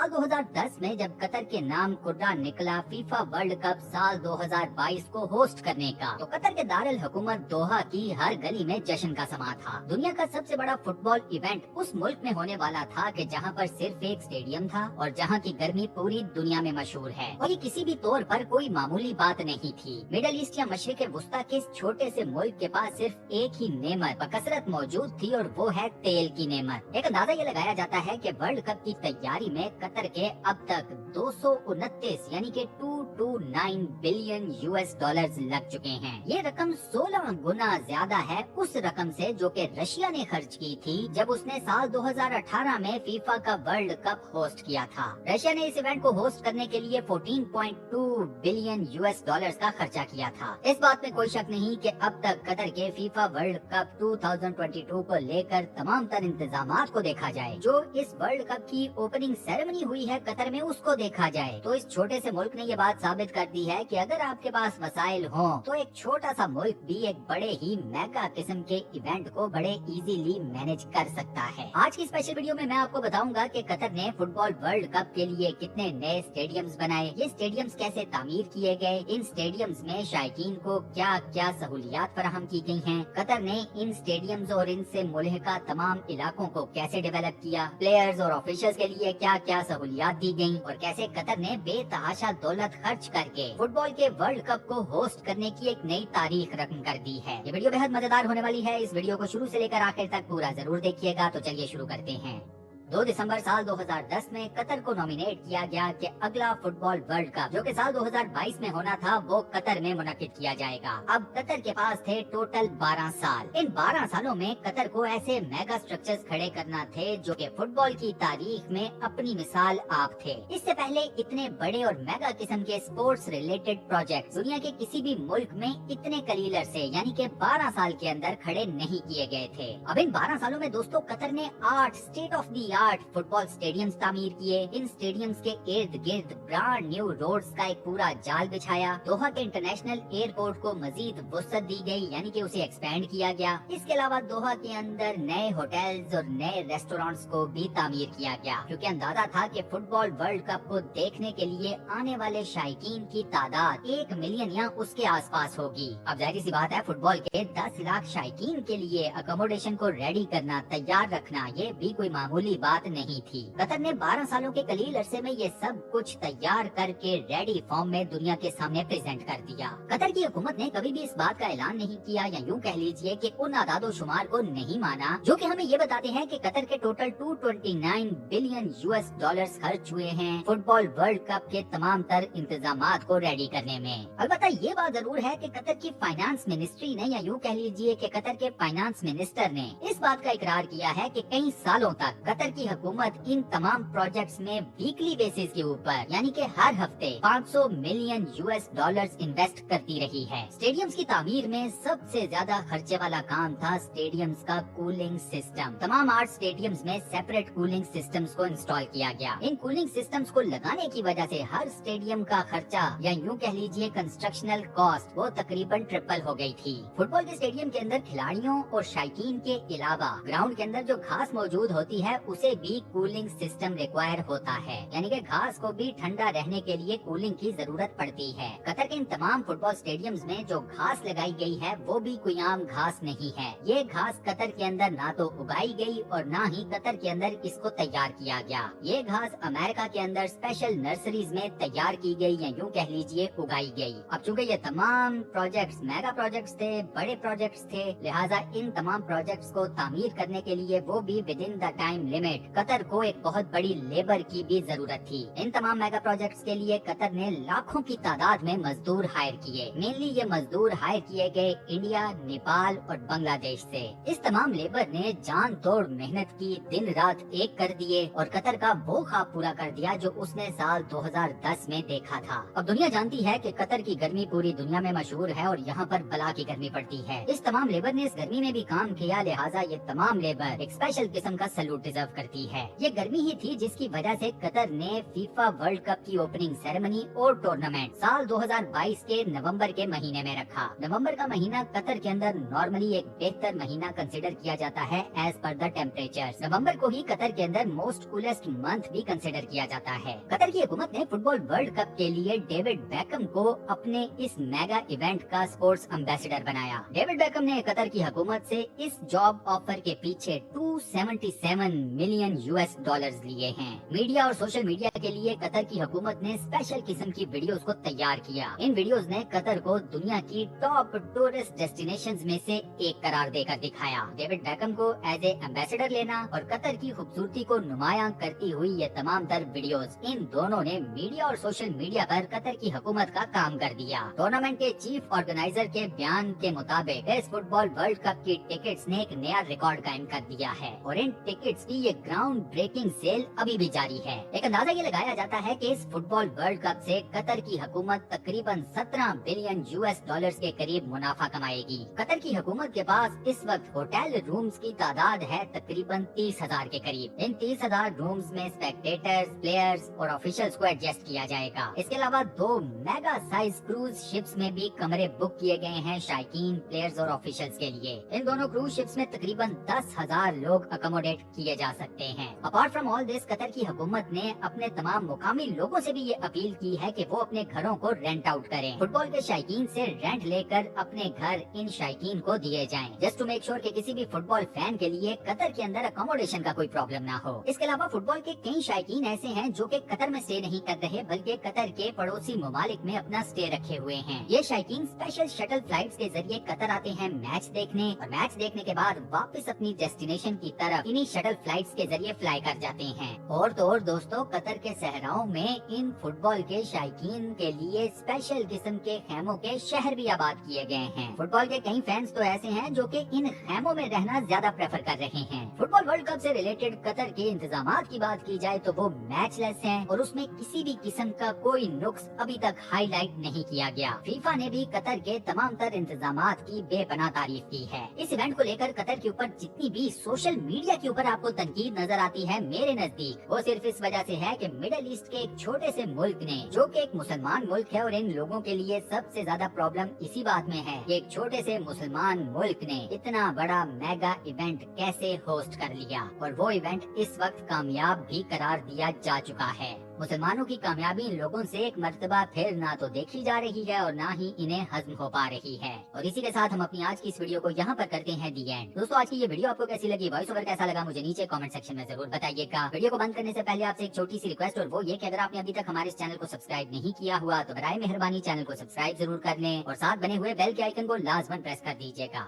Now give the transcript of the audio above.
साल 2010 में जब कतर के नाम कुर्रा निकला फीफा वर्ल्ड कप साल 2022 को होस्ट करने का, तो कतर के दारुल हुकूमत दोहा की हर गली में जश्न का समा था। दुनिया का सबसे बड़ा फुटबॉल इवेंट उस मुल्क में होने वाला था कि जहां पर सिर्फ एक स्टेडियम था और जहां की गर्मी पूरी दुनिया में मशहूर है, और ये किसी भी तौर पर कोई मामूली बात नहीं थी। मिडल ईस्ट या मशरिक वुस्ता के इस छोटे से मुल्क के पास सिर्फ एक ही नेमत बकसरत मौजूद थी और वो है तेल की नेमत। एक अंदाजा ये लगाया जाता है कि वर्ल्ड कप की तैयारी में कतर के अब तक 229 यानी कि 229 बिलियन US डॉलर्स लग चुके हैं। ये रकम 16 गुना ज्यादा है उस रकम से जो कि रशिया ने खर्च की थी जब उसने साल 2018 में फीफा का वर्ल्ड कप होस्ट किया था। रशिया ने इस इवेंट को होस्ट करने के लिए 14.2 बिलियन US डॉलर्स का खर्चा किया था। इस बात में कोई शक नहीं कि अब तक कतर के फीफा वर्ल्ड कप 2022 को लेकर तमाम तर इंतजामात को देखा जाए, जो इस वर्ल्ड कप की ओपनिंग सेरेमनी हुई है कतर में उसको देखा जाए, तो इस छोटे से मुल्क ने ये बात साबित कर दी है कि अगर आपके पास वसाइल हो तो एक छोटा सा मुल्क भी एक बड़े ही मेगा किस्म के इवेंट को बड़े इजीली मैनेज कर सकता है। आज की स्पेशल वीडियो में मैं आपको बताऊंगा कि कतर ने फुटबॉल वर्ल्ड कप के लिए कितने नए स्टेडियम्स बनाए, ये स्टेडियम्स कैसे तामीर किए गए, इन स्टेडियम्स में शायकीन को क्या क्या सहूलियात फराहम की गई हैं, कतर ने इन स्टेडियम्स और इनसे मुल्हिका तमाम इलाकों को कैसे डेवलप किया, प्लेयर्स और ऑफिशियल्स के लिए क्या क्या सहूलियात दी गयी, और कैसे कतर ने बेतहाशा दौलत खर्च करके फुटबॉल के वर्ल्ड कप को होस्ट करने की एक नई तारीख रकम कर दी है। ये वीडियो बेहद मजेदार होने वाली है। इस वीडियो को शुरू से लेकर आखिर तक पूरा जरूर देखिएगा। तो चलिए शुरू करते हैं। 2 दिसंबर साल 2010 में कतर को नॉमिनेट किया गया कि अगला फुटबॉल वर्ल्ड कप जो कि साल 2022 में होना था वो कतर में मुनक्किद किया जाएगा। अब कतर के पास थे टोटल 12 साल। इन 12 सालों में कतर को ऐसे मेगा स्ट्रक्चर्स खड़े करना थे जो कि फुटबॉल की तारीख में अपनी मिसाल आप थे। इससे पहले इतने बड़े और मेगा किस्म के स्पोर्ट्स रिलेटेड प्रोजेक्ट दुनिया के किसी भी मुल्क में इतने कलील अरसे यानी कि 12 साल के अंदर खड़े नहीं किए गए थे। अब इन 12 सालों में दोस्तों कतर ने 8 state of the 8 football stadiums तामीर किए। इन स्टेडियम्स के इर्द गिर्द ब्रांड न्यू रोड्स का एक पूरा जाल बिछाया। दोहा के इंटरनेशनल एयरपोर्ट को मजीद वुसअत दी गई यानी कि उसे एक्सपेंड किया गया। इसके अलावा दोहा के अंदर नए होटल्स और नए रेस्टोरेंट्स को भी तामीर किया गया, क्योंकि अंदाजा था कि फुटबॉल वर्ल्ड कप को देखने के लिए आने वाले शायकीन की तादाद 1 मिलियन या उसके आसपास होगी। अब जाहिर सी बात है फुटबॉल के 10 लाख शायकीन के लिए अकोमोडेशन को रेडी करना, तैयार रखना, ये भी कोई मामूली बात नहीं थी। कतर ने 12 सालों के कलील अरसे में ये सब कुछ तैयार करके रेडी फॉर्म में दुनिया के सामने प्रेजेंट कर दिया। कतर की हुकूमत ने कभी भी इस बात का ऐलान नहीं किया या यूं कह लीजिए कि उन आदादो शुमार को नहीं माना जो कि हमें ये बताते हैं कि कतर के टोटल 229 बिलियन US डॉलर्स खर्च हुए हैं फुटबॉल वर्ल्ड कप के तमाम तर इंतजामात को रेडी करने में। अलबत्ता ये बात जरूर है कि कतर की फाइनेंस मिनिस्ट्री ने या यूं कह लीजिए कि कतर के फाइनेंस मिनिस्टर ने इस बात का इकरार किया है कि कई सालों तक कतर की हुकूमत इन तमाम प्रोजेक्ट्स में वीकली बेसिस के ऊपर यानी कि हर हफ्ते 500 मिलियन US डॉलर्स इन्वेस्ट करती रही है। स्टेडियम्स की तामीर में सबसे ज्यादा खर्चे वाला काम था स्टेडियम्स का कूलिंग सिस्टम। तमाम 8 स्टेडियम्स में सेपरेट कूलिंग सिस्टम्स को इंस्टॉल किया गया। इन कूलिंग सिस्टम्स को लगाने की वजह से हर स्टेडियम का खर्चा या यूं कह लीजिए कंस्ट्रक्शनल कॉस्ट वो तकरीबन ट्रिपल हो गई थी। फुटबॉल के स्टेडियम के अंदर खिलाड़ियों और शायकीन के अलावा ग्राउंड के अंदर जो घास मौजूद होती है उसे भी कूलिंग सिस्टम रिक्वायर होता है, यानी कि घास को भी ठंडा रहने के लिए कूलिंग की जरूरत पड़ती है। कतर के इन तमाम फुटबॉल स्टेडियम्स में जो घास लगाई गई है वो भी कोई आम घास नहीं है। ये घास कतर के अंदर ना तो उगाई गई और ना ही कतर के अंदर इसको तैयार किया गया। ये घास अमेरिका के अंदर स्पेशल नर्सरीज में तैयार की गई या यूं कह लीजिए उगाई गई। अब चूंकि ये तमाम प्रोजेक्ट्स मेगा प्रोजेक्ट्स थे, बड़े प्रोजेक्ट्स थे, लिहाजा इन तमाम प्रोजेक्ट्स को तामीर करने के लिए वो भी with in the time limit Qatar को एक बहुत बड़ी लेबर की भी जरूरत थी। इन तमाम मेगा प्रोजेक्ट्स के लिए कतर ने लाखों की तादाद में मजदूर हायर किए। मेनली ये मजदूर हायर किए गए इंडिया, नेपाल और बांग्लादेश से। इस तमाम लेबर ने जान तोड़ मेहनत की, दिन रात एक कर दिए और कतर का वो ख्वाब पूरा कर दिया जो उसने साल 2010 में देखा था। अब दुनिया जानती है कि कतर की गर्मी पूरी दुनिया में मशहूर है और यहाँ पर बला की गर्मी पड़ती है। इस तमाम लेबर ने इस गर्मी में भी काम किया, लिहाजा ये तमाम लेबर एक स्पेशल किस्म का सैल्यूट डिजर्व करती है। ये गर्मी ही थी जिसकी वजह से कतर ने फीफा वर्ल्ड कप की ओपनिंग सेरेमनी और टूर्नामेंट साल 2022 के नवंबर के महीने में रखा। नवंबर का महीना कतर के अंदर नॉर्मली एक बेहतर महीना कंसिडर किया जाता है एज पर द टेम्परेचर। नवंबर को ही कतर के अंदर मोस्ट कूलेस्ट मंथ भी कंसिडर किया जाता है। कतर की हुकूमत ने फुटबॉल वर्ल्ड कप के लिए डेविड बैकम को अपने इस मेगा इवेंट का स्पोर्ट्स एम्बेसडर बनाया। डेविड बैकम ने कतर की हुकूमत से इस जॉब ऑफर के पीछे 277 मिलियन यूएस डॉलर्स लिए हैं। मीडिया और सोशल मीडिया के लिए कतर की हुकूमत ने स्पेशल किस्म की वीडियोस को तैयार किया। इन वीडियोस ने कतर को दुनिया की टॉप टूरिस्ट डेस्टिनेशंस में से एक करार देकर दिखाया। डेविड बैकम को एज ए एम्बेसडर लेना और कतर की खूबसूरती को नुमायां करती हुई ये तमाम तर वीडियोस, इन दोनों ने मीडिया और सोशल मीडिया पर कतर की हुकूमत का काम कर दिया। टूर्नामेंट के चीफ ऑर्गेनाइजर के बयान के मुताबिक इस फुटबॉल वर्ल्ड कप की टिकट्स ने एक नया रिकॉर्ड कायम कर दिया है और इन टिकट्स की ये ग्राउंड ब्रेकिंग सेल अभी भी जारी है। एक अंदाजा ये लगाया जाता है कि इस फुटबॉल वर्ल्ड कप से कतर की हुकूमत तकरीबन 17 बिलियन यूएस डॉलर्स के करीब मुनाफा कमाएगी। कतर की हुकूमत के पास इस वक्त होटल रूम्स की तादाद है तकरीबन 30,000 के करीब। इन 30,000 रूम्स में स्पेक्टेटर्स, प्लेयर्स और ऑफिशियल्स को एडजस्ट किया जाएगा। इसके अलावा 2 मेगा साइज क्रूज शिप्स में भी कमरे बुक किए गए हैं शायकीन, प्लेयर्स और ऑफिशियल्स के लिए। इन दोनों क्रूज शिप्स में तकरीबन 10,000 लोग अकोमोडेट किए जा सकते हैं। Apart from all this, Qatar की हुकूमत ने अपने तमाम मुकामी लोगों से भी ये अपील की है कि वो अपने घरों को रेंट आउट करें। फुटबॉल के शायकीन से रेंट लेकर अपने घर इन शायकीन को दिए जाएं, जस्ट टू मेक श्योर कि किसी भी फुटबॉल फैन के लिए कतर के अंदर अकोमोडेशन का कोई प्रॉब्लम ना हो। इसके अलावा फुटबॉल के कई शायकीन ऐसे हैं जो कि कतर में स्टे नहीं कर रहे बल्कि कतर के पड़ोसी ममालिक में अपना स्टे रखे हुए हैं। ये शायकीन स्पेशल शटल फ्लाइट्स के जरिए कतर आते हैं मैच देखने और मैच देखने के बाद वापस अपनी डेस्टिनेशन की तरफ इन्हीं शटल फ्लाइट्स के जरिए फ्लाई कर जाते हैं। और तो और दोस्तों, कतर के सहराओं में इन फुटबॉल के शायकीन के लिए स्पेशल किस्म के खेमों के शहर भी आबाद किए गए हैं। फुटबॉल के कई फैंस तो ऐसे हैं जो कि इन खेमों में रहना ज्यादा प्रेफर कर रहे हैं। फुटबॉल वर्ल्ड कप से रिलेटेड कतर के इंतजामात की बात की जाए तो वो मैचलेस हैं और उसमें किसी भी किस्म का कोई नुक्स अभी तक हाईलाइट नहीं किया गया। फीफा ने भी कतर के तमाम तर इंतजामात की बेपनाह तारीफ की है। इस इवेंट को लेकर कतर के ऊपर जितनी भी सोशल मीडिया के ऊपर आपको तनकीद नजर आती है, मेरे नजदीक वो सिर्फ इस वजह से है कि मिडिल ईस्ट के एक छोटे से मुल्क ने, जो कि एक मुसलमान मुल्क है, और इन लोगों के लिए सबसे ज्यादा प्रॉब्लम इसी बात में है कि एक छोटे से मुसलमान मुल्क ने इतना बड़ा मेगा इवेंट कैसे होस्ट कर लिया। और वो इवेंट इस वक्त कामयाब भी करार दिया जा चुका है। मुसलमानों की कामयाबी इन लोगों से एक मर्तबा फिर ना तो देखी जा रही है और ना ही इन्हें हजम हो पा रही है। और इसी के साथ हम अपनी आज की इस वीडियो को यहाँ पर करते हैं दी एंड। दोस्तों, आज की ये वीडियो आपको कैसी लगी, वॉइस ओवर कैसा लगा, मुझे नीचे कमेंट सेक्शन में जरूर बताइएगा। वीडियो को बंद करने से पहले आपसे एक छोटी सी रिक्वेस्ट, और वो ये कि अगर आपने अभी तक हमारे इस चैनल को सब्सक्राइब नहीं किया हुआ तो बराए मेहरबानी चैनल को सब्सक्राइब जरूर कर लें और साथ बने हुए बेल के आइकन को लाजमन प्रेस कर दीजिएगा।